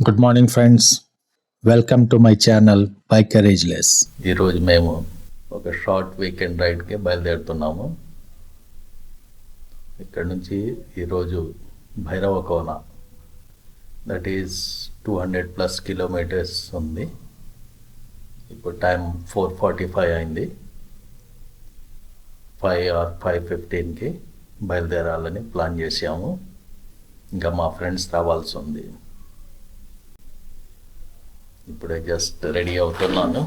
Good morning friends, welcome to my channel bike courageless. ఈరోజు మేము ఒక షార్ట్ వీకెండ్ రైడ్కి బయలుదేరుతున్నాము. ఇక్కడ నుంచి ఈరోజు భైరవకోన, దట్ ఈజ్ 200+ కిలోమీటర్స్ ఉంది. ఇప్పుడు టైం 4:45 అయింది. 5 or 5:15కి బయలుదేరాలని ప్లాన్ చేసాము. ఇంకా మా ఫ్రెండ్స్ రావాల్సి ఉంది. ఇప్పుడే జస్ట్ రెడీ అవుతున్నాను.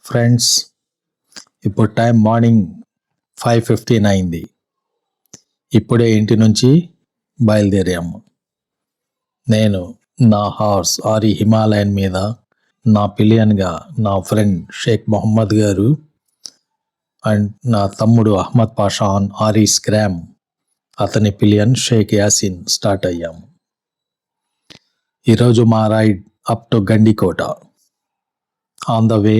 ఫ్రెండ్స్, ఇప్పుడు టైం మార్నింగ్ 5:15 అయింది. ఇప్పుడే ఇంటి నుంచి బయలుదేరాము. నేను నా హార్స్ ఆరి హిమాలయన్ మీద, నా పిలియన్గా నా ఫ్రెండ్ షేక్ మొహమ్మద్ గారు అండ్ నా తమ్ముడు అహ్మద్ పాషా ఆన్ ఆరి స్క్రామ్, అతని పిలియన్ షేక్ యాసిన్ స్టార్ట్ అయ్యాము. ఈరోజు మా ride up to Gandikota. On the way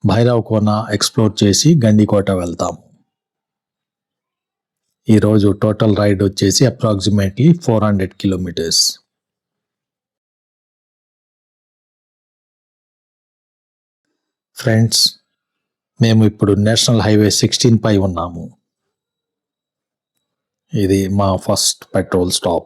Bhairavakona explore చేసి గండికోట వెళ్తాము. ఈరోజు టోటల్ రైడ్ వచ్చేసి అప్రాక్సిమేట్లీ 400 కిలోమీటర్స్. ఫ్రెండ్స్, మేము ఇప్పుడు నేషనల్ హైవే 16 పై ఉన్నాము. ఇది మా first petrol stop.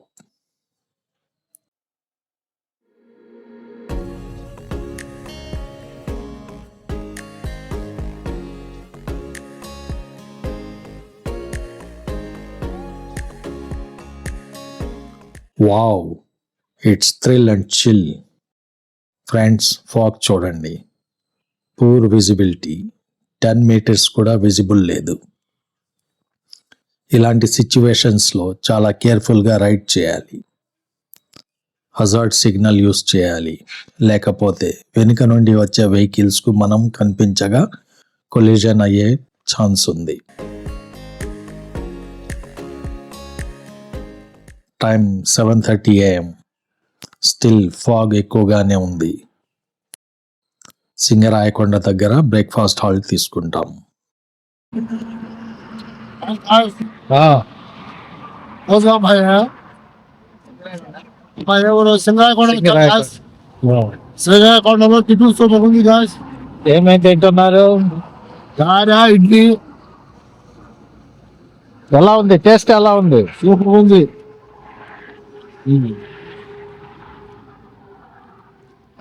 Wow, it's thrill and chill. Friends, fog చూడండి, పూర్ విజిబిలిటీ, 10 మీటర్స్ కూడా విజిబుల్ లేదు. ఇలాంటి సిచ్యువేషన్స్లో చాలా కేర్ఫుల్గా రైడ్ చేయాలి. హజార్డ్ సిగ్నల్ యూస్ చేయాలి, లేకపోతే వెనుక నుండి వచ్చే వెహికల్స్కు మనం కనిపించగా కొలిజన్ అయ్యే ఛాన్స్ ఉంది. Time 7:30 AM. స్టిల్ ఫాగ్ ఎక్కువగానే ఉంది. సింగరాయకొండ దగ్గర బ్రేక్ఫాస్ట్ హాల్ట్ తీసుకుంటాం. ఏమైతే తింటున్నారు? ఇడ్లీ ఎలా ఉంది? టేస్ట్ ఎలా ఉంది? సూపర్ ఉంది.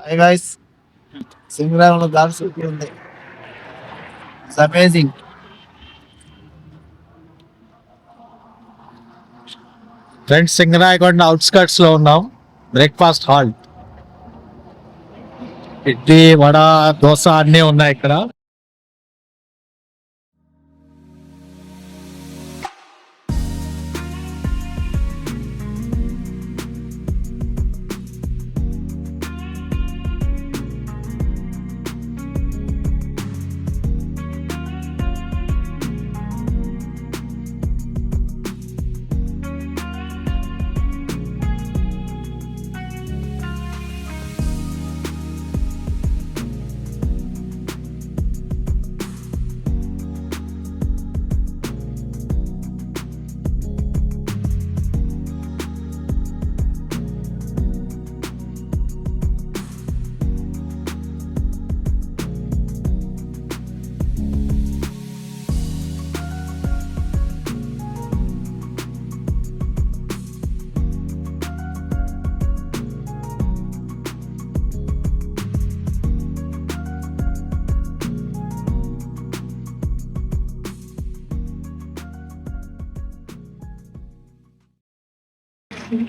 Hi guys, సింగరాయకొండ దారి సూపర్ ఉంది. It's amazing. Friends, Singarayakonda outskirts లో ఉన్నాం. Breakfast halt. ఇడ్లీ, వడ, దోశ అన్నీ ఉన్నాయి ఇక్కడ.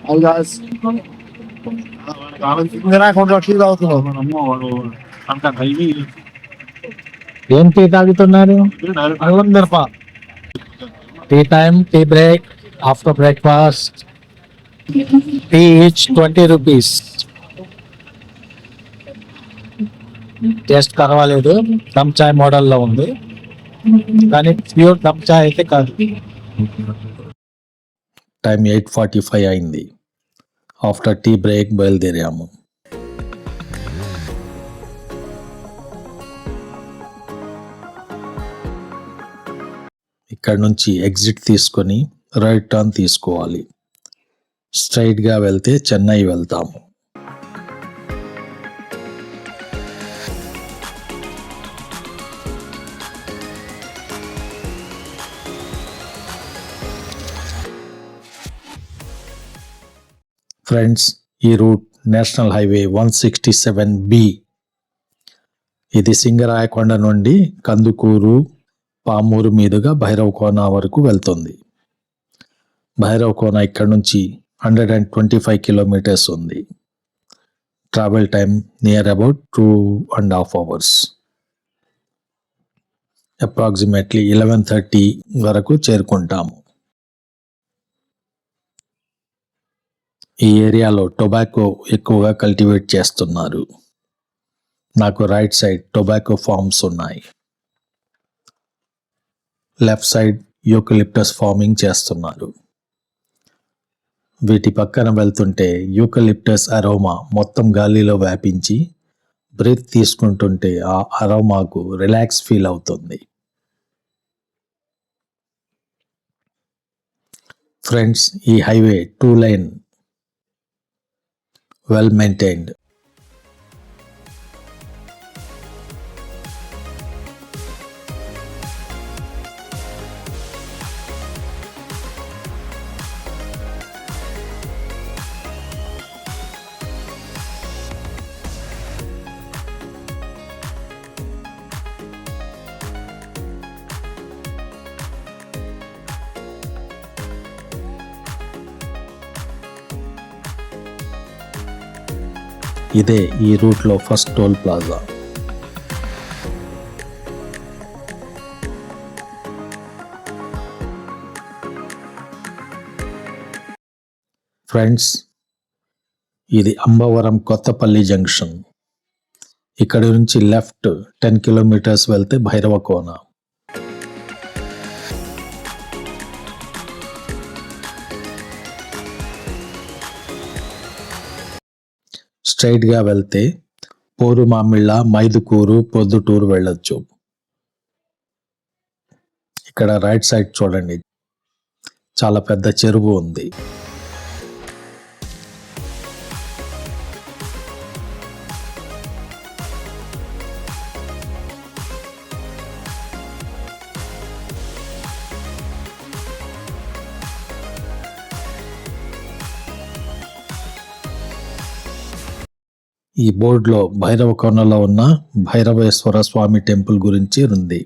Hi guys, సింగరాయకొండ టీ తాగుతున్నాం. ఏం టీ తాగుతున్నారు? అల్లం మిరప. Tea time, tea break, after breakfast. Tea each 20 rupees. Taste పర్వాలేదు, దమ్ చాయ్ మోడల్లో ఉంది, కానీ ప్యూర్ దమ్ చాయ్ అయితే కాదు. టైం 8:45 అయింది. ఆఫ్టర్ టీ బ్రేక్ బయలుదేరాము. ఇక్కడ నుంచి ఎగ్జిట్ తీసుకొని రైట్ టర్న్ తీసుకోవాలి. స్ట్రైట్గా వెళ్తే చెన్నై వెళ్తాము. ఫ్రెండ్స్, ఈ రూట్ నేషనల్ హైవే 167B. ఇది సింగరాయకొండ నుండి కందుకూరు, పామూరు మీదుగా భైరవకోన వరకు వెళ్తుంది. భైరవకోన ఇక్కడ నుంచి 125 కిలోమీటర్స్ ఉంది. Travel time near about 2.5 hours. Approximately 11:30 వరకు చేరుకుంటాము. ఈ ఏరియాలో టొబాకో ఎక్కువగా కల్టివేట్ చేస్తున్నారు. నాకు రైట్ సైడ్ టొబాకో ఫార్మ్స్ ఉన్నాయి. లెఫ్ట్ సైడ్ యూకలిప్టస్ ఫార్మింగ్ చేస్తున్నారు. వీటి పక్కన వెళ్తుంటే యూకలిప్టస్ అరోమా మొత్తం గాలిలో వ్యాపించి బ్రీత్ తీసుకుంటుంటే ఆ అరోమాకు రిలాక్స్ ఫీల్ అవుతుంది. ఫ్రెండ్స్, ఈ హైవే 2 lane, వెల్ మెయింటైన్డ్. ఇదే ఈ రూట్లో ఫస్ట్ టోల్ ప్లాజా. ఫ్రెండ్స్, ఇది అంబవరం కొత్తపల్లి జంక్షన్. ఇక్కడి నుంచి లెఫ్ట్ 10 kilometers వెళ్తే భైరవకోన. స్ట్రైట్గా వెళ్తే పోరుమామిళ్ళ, మైదుకూరు, పొద్దుటూరు వెళ్ళొచ్చు. ఇక్కడ రైట్ సైడ్ చూడండి, చాలా పెద్ద చెరువు ఉంది. ఈ బోర్డులో భైరవకోనలో ఉన్న భైరవేశ్వర స్వామి టెంపుల్ గురించి ఉంది.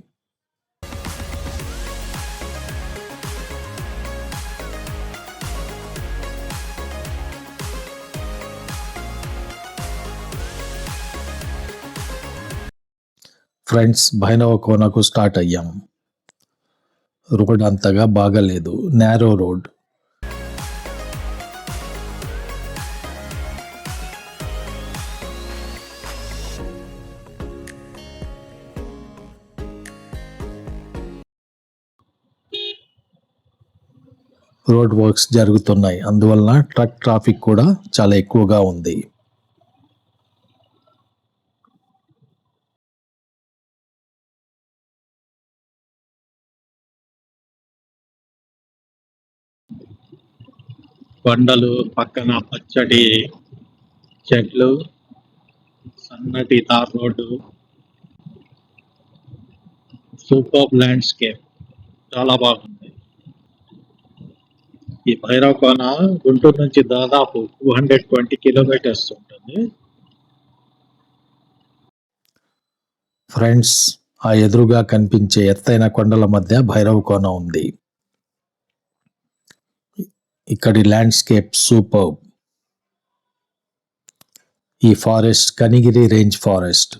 ఫ్రెండ్స్, భైరవకోనకు స్టార్ట్ అయ్యాం. రోడ్ అంతగా బాగలేదు, నేరో రోడ్. రోడ్ వర్క్స్ జరుగుతున్నాయి, అందువలన ట్రక్ ట్రాఫిక్ కూడా చాలా ఎక్కువగా ఉంది. కొండలు, పక్కన పచ్చటి చెట్లు, సన్నటి తార్ రోడ్డు, సూపర్ ల్యాండ్స్కేప్, చాలా బాగుంది. ఈ భైరవకోన గుంటూరు నుంచి దాదాపు 220 kilometers ఉంటుంది. ఫ్రెండ్స్, ఆ ఎదురుగా కనిపించే ఎత్తైన కొండల మధ్య భైరవకోన ఉంది. ఇక్కడి ల్యాండ్స్కేప్ సూపర్. ఈ ఫారెస్ట్ కనిగిరి రేంజ్ ఫారెస్ట్.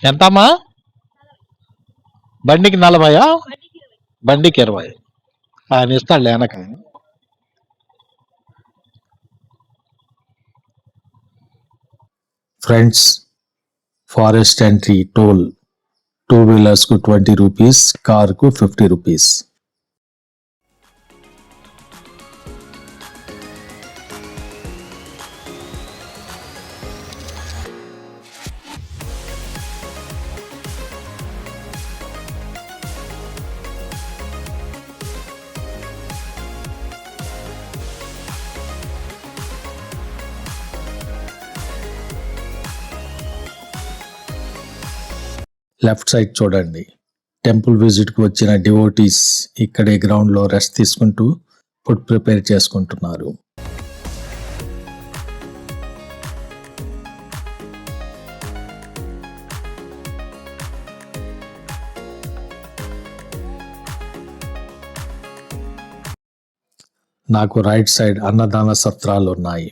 ఎంతమ్మా? బండికి 40, బండికి 20. ఆయన ఇస్తాడు వెనక. ఫ్రెండ్స్, ఫారెస్ట్ ఎంట్రీ టోల్ 2 వీలర్స్కు 20 రూపీస్, కార్కు 50 రూపీస్. లెఫ్ట్ సైడ్ చూడండి, టెంపుల్ విజిట్కి వచ్చిన డివోటీస్ ఇక్కడే గ్రౌండ్లో రెస్ట్ తీసుకుంటూ ఫుడ్ ప్రిపేర్ చేసుకుంటున్నారు. నాకు రైట్ సైడ్ అన్నదాన సత్రాలు ఉన్నాయి.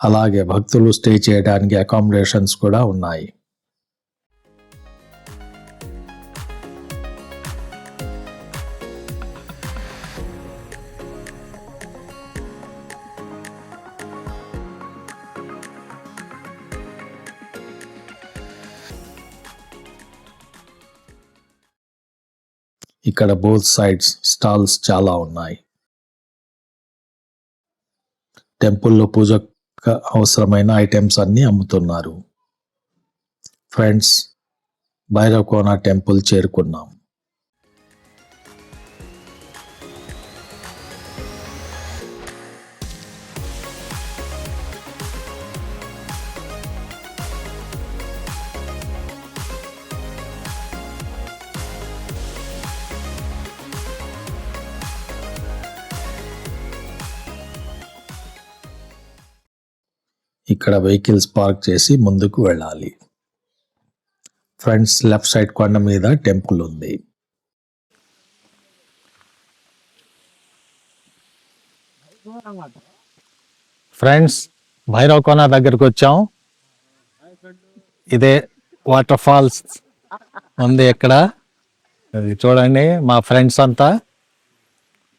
అలాగే భక్తులు స్టే చేయడానికి అకామిడేషన్స్ కూడా ఉన్నాయి. ఇక్కడ బోత్ సైడ్స్ స్టాల్స్ చాలా ఉన్నాయి. టెంపుల్లో పూజకు అవసరమైన ఐటమ్స్ అన్నీ అమ్ముతున్నారు. ఫ్రెండ్స్, భైరవకోన టెంపుల్ చేరుకున్నాం. ఇక్కడ వెహికల్స్ పార్క్ చేసి ముందుకు వెళ్ళాలి. ఫ్రెండ్స్, లెఫ్ట్ సైడ్ కొండ మీద టెంపుల్ ఉంది. ఫ్రెండ్స్, భైరవకోన దగ్గరకు వచ్చాం. ఇదే వాటర్ ఫాల్స్ ఉంది ఇక్కడ. అది చూడండి, మా ఫ్రెండ్స్ అంతా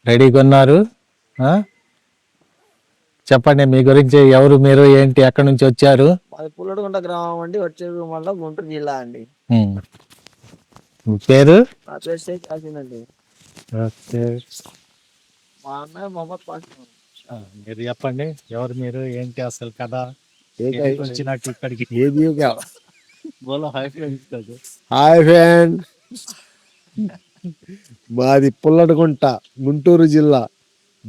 రెడీగా ఉన్నారు. చెప్పండి మీ గురించి, ఎవరు మీరు, ఏంటి, ఎక్కడి నుంచి వచ్చారు? అది పుల్లడిగుంట గ్రామం అండి, వచ్చేది మళ్ళీ గుంటూరు జిల్లా అండి. మీ పేరు? నా పేరు షేక్ హసీన్ అండి. మా అన్నయ్య మొహమ్మద్ పాషా. మీరు చెప్పండి, ఎవరు మీరు, ఏంటి అసలు కదా వచ్చినట్టు ఇక్కడికి? హాయ్ ఫ్రెండ్, మాది పుల్లడిగుంట, గుంటూరు జిల్లా,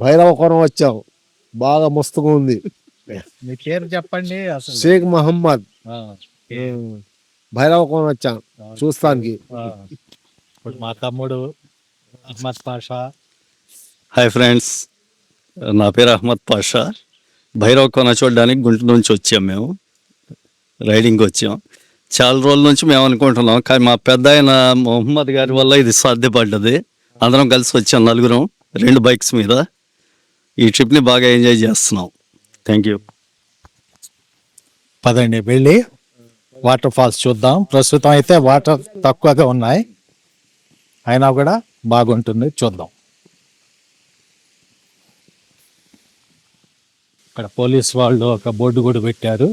భైరవకోన వచ్చాం. బాగా మస్తుగా ఉంది. మీ పేరు చెప్పండి అసలు. షేక్ మహమ్మద్. భైరవకోన వచ్చాం చూస్తానికి. ఇప్పుడు మా తమ్ముడు అహ్మద్ పాషా. హాయ్ ఫ్రెండ్స్, నా పేరు అహ్మద్ పాషా. భైరవకోన చూడడానికి గుంటూరు నుంచి వచ్చాం. మేము రైడింగ్కి వచ్చాం. చాలా రోజుల నుంచి మేము అనుకుంటున్నాం, కానీ మా పెద్ద ఆయన మొహమ్మద్ గారి వల్ల ఇది సాధ్యపడ్డది. అందరం కలిసి వచ్చాం, నలుగురం, 2 బైక్స్ మీద. ఈ ట్రిప్ని బాగా ఎంజాయ్ చేస్తున్నాం. Thank you. పదండి వెళ్ళి వాటర్ ఫాల్స్ చూద్దాం. ప్రస్తుతం అయితే వాటర్ తక్కువగా ఉన్నాయి, అయినా కూడా బాగుంటుంది, చూద్దాం. ఇక్కడ పోలీస్ వాళ్ళు ఒక బోర్డు కూడా పెట్టారు,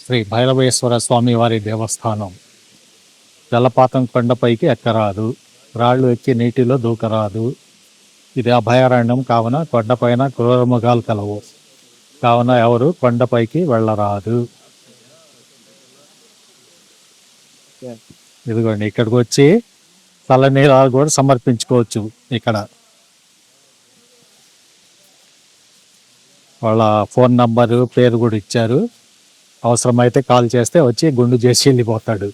శ్రీ భైరవేశ్వర స్వామి వారి దేవస్థానం. జలపాతం కొండపైకి ఎక్కరాదు, రాళ్ళు ఎక్కి నీటిలో దూకరాదు. ఇది అభయారణ్యం కావున కొండపైన క్రూరమృగాలు కలవు, కావున ఎవరు కొండపైకి వెళ్ళరాదు. ఇదిగోండి, ఇక్కడికి వచ్చి చల్లనీళ్ళు కూడా సమర్పించుకోవచ్చు. ఇక్కడ వాళ్ళ ఫోన్ నంబరు, పేరు కూడా ఇచ్చారు. అవసరమైతే కాల్ చేస్తే వచ్చి గుండు చేసి వెళ్ళిపోతాడు.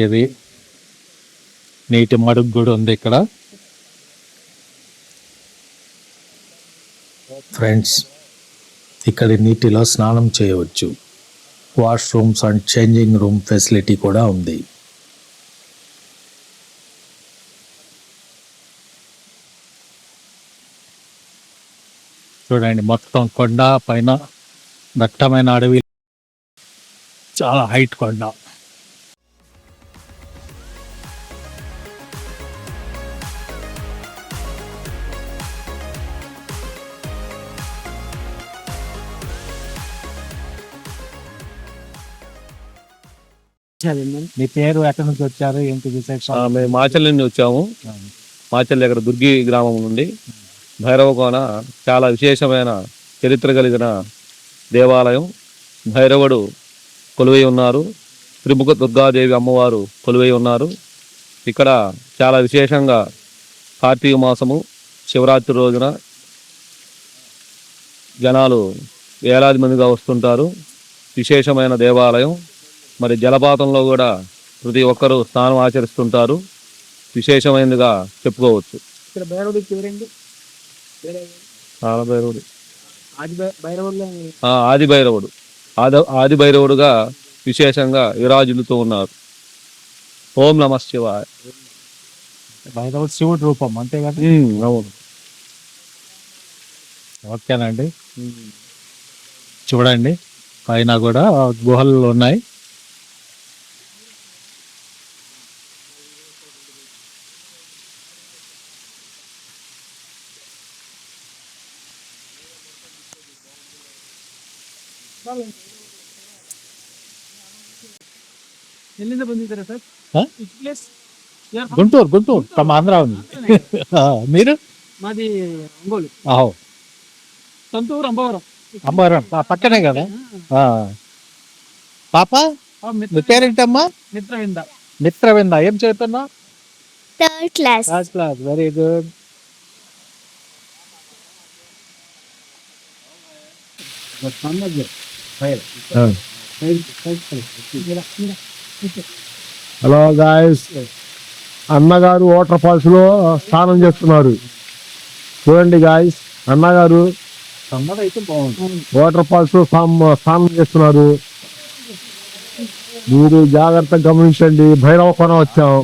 ఇది నీటి మడుగు కూడా ఉంది ఇక్కడ. ఫ్రెండ్స్, ఇక్కడి నీటిలో స్నానం చేయవచ్చు. Washrooms and changing room facility కూడా ఉంది. చూడండి, మొత్తం కొండ పైన దట్టమైన అడవి, చాలా హైట్ కొండ. మీ పేరు, ఎక్కడి నుంచి వచ్చారు, ఏంటి విశేషం? మేము మాచల్ నుండి వచ్చాము. మాచల్ దగ్గర దుర్గి గ్రామం నుండి. భైరవ కోన చాలా విశేషమైన చరిత్ర కలిగిన దేవాలయం. భైరవుడు కొలువై ఉన్నారు, త్రిముఖ దుర్గాదేవి అమ్మవారు కొలువై ఉన్నారు. ఇక్కడ చాలా విశేషంగా కార్తీక మాసము శివరాత్రి రోజున జనాలు వేలాది మందిగా వస్తుంటారు. విశేషమైన దేవాలయం. మరి జలపాతంలో కూడా ప్రతి ఒక్కరూ స్నానం ఆచరిస్తుంటారు. విశేషమైనదిగా చెప్పుకోవచ్చు. ఇక్కడ భైరవుడి పేరేంటి? చాలా భైరవుడు, ఆది భైరవుడు. ఆది భైరవుడు, ఆది భైరవుడుగా విశేషంగా విరాజిల్లుతూ ఉన్నారు. ఓం నమ శివాయ. భైరవుడు శివుడి రూపం అంతే కదా? అవును. ఓకేనండి, చూడండి పైన కూడా గుహలు ఉన్నాయి. గుంటూరు తమ ఆంధ్ర ఉంది. మీరు? మాది ఒంగోలు, ఆహో, సొంతూరు అంబవరం. అంబవరం పక్కనే కదా. పాప మీ పేరేంటమ్మా? మిత్రవింద. మిత్రవింద, ఏం చదువుతున్నా? Third class. Class, very good. Hello guys, అన్నగారు వాటర్ ఫాల్స్ లో స్నానం చేస్తున్నారు. చూడండి గాయస్, అన్నగారు అయితే బాగుంది. వాటర్ ఫాల్స్ లో స్నానం చేస్తున్నారు. మీరు జాగ్రత్తగా గమనించండి. భైరవ కోన వచ్చాం.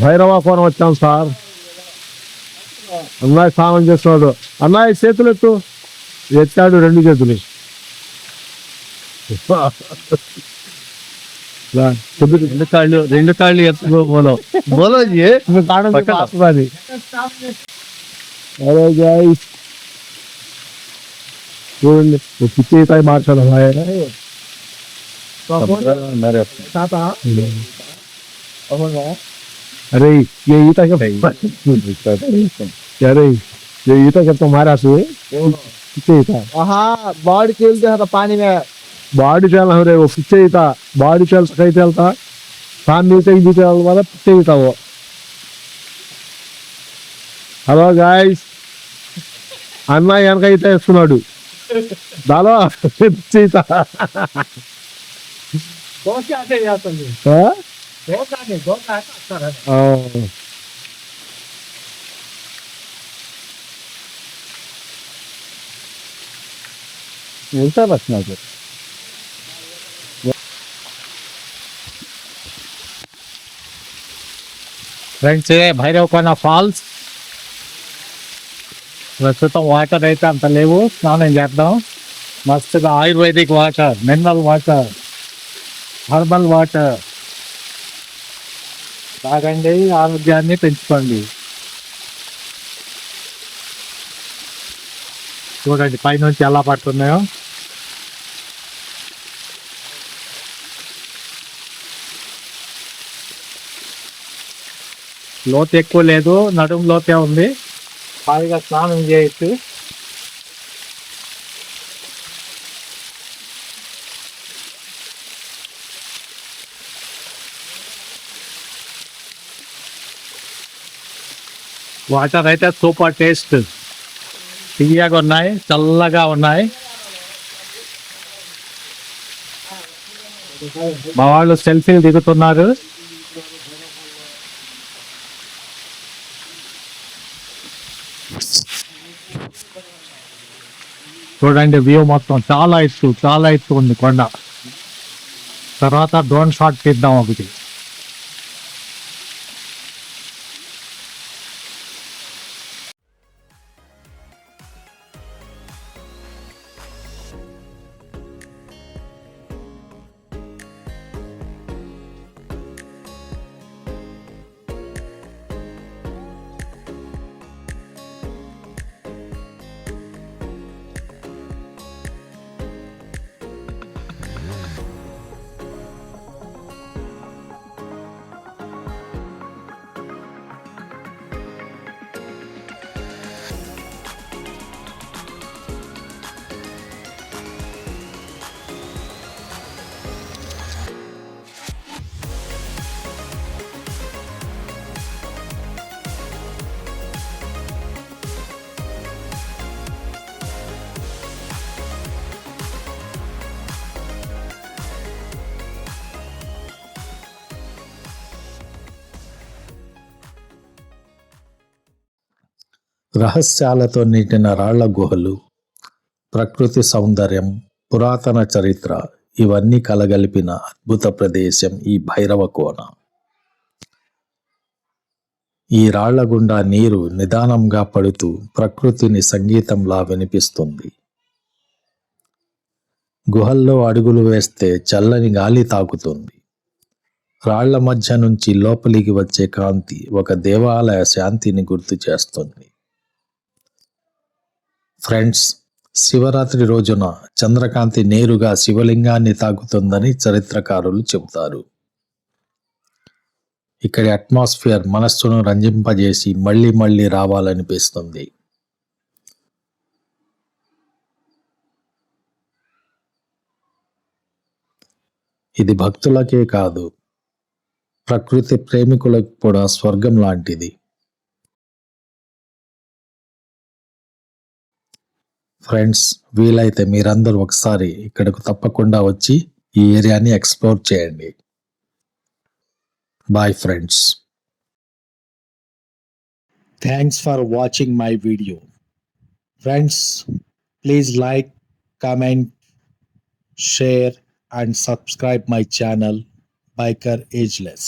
భైరవ కోన వచ్చాం సార్. అన్నయ్య స్నానం చేస్తున్నాడు. అన్నయ్య చేతులు ఎత్తాడు, 2 చేతులు. రెండు కాళ్ళు ఎత్తుకో బోలో అరే గాయ్స్, చూడండి పిచ్చి మార్చాలి. अरे ये ईटा क्या अरे ये ईटा क्या तुम्हारा से पीछे ईटा బాడీ తేలితే పానీ बाड़ी चल रहे वो पीछे ईटा बाड़ी चल कहीं चलता सामने से भी चल वाला पीछे ईटा वो. హలో గాయ్స్, అన్న వెనక ఈత వేస్తున్నాడు. దాలో పిచ్చి ఈత. వెళ్తారు వచ్చినాక. Friends, Bhairavakona falls. ప్రస్తుతం వాటర్ అయితే అంత లేవు, స్నానం చేద్దాం. మస్తుగా ayurvedic water, mineral water, herbal water తాగండి, ఆరోగ్యాన్ని పెంచుకోండి. చూడండి పైనుంచి ఎలా పడుతున్నాయో. లోతు ఎక్కువ లేదు, నడుము లోతే ఉంది. హాయిగా స్నానం చేయొచ్చు. వాటర్ అయితే సూపర్ టేస్ట్, తీయగా ఉన్నాయి, చల్లగా ఉన్నాయి. మా వాళ్ళు సెల్ఫీలు దిగుతున్నారు. చూడండి వ్యూ మొత్తం చాలా ఎత్తు ఉంది కొండ. తర్వాత డ్రోన్ షాట్ తీద్దాం ఒకటి. రహస్యాలతో నిండిన రాళ్ల గుహలు, ప్రకృతి సౌందర్యం, పురాతన చరిత్ర ఇవన్నీ కలగలిపిన అద్భుత ప్రదేశం ఈ భైరవ కోన. ఈ రాళ్ల గుండా నీరు నిదానంగా పడుతూ ప్రకృతిని సంగీతంలా వినిపిస్తుంది. గుహల్లో అడుగులు వేస్తే చల్లని గాలి తాకుతుంది. రాళ్ల మధ్య నుంచి లోపలికి వచ్చే కాంతి ఒక దేవాలయ శాంతిని గుర్తు చేస్తుంది. ఫ్రెండ్స్, శివరాత్రి రోజున చంద్రకాంతి నేరుగా శివలింగాన్ని తాకుతుందని చరిత్రకారులు చెబుతారు. ఇక్కడి అట్మాస్ఫియర్ మనస్సును రంజింపజేసి మళ్ళీ మళ్ళీ రావాలనిపిస్తుంది. ఇది భక్తులకే కాదు, ప్రకృతి ప్రేమికులకు కూడా స్వర్గం లాంటిది. ఫ్రెండ్స్, వీలైతే మీరందరూ ఒకసారి ఇక్కడకు తప్పకుండా వచ్చి ఈ ఏరియాని ఎక్స్ప్లోర్ చేయండి. Bye friends. Thanks for watching my video. Friends, please like, comment, share and subscribe my channel Biker Ageless.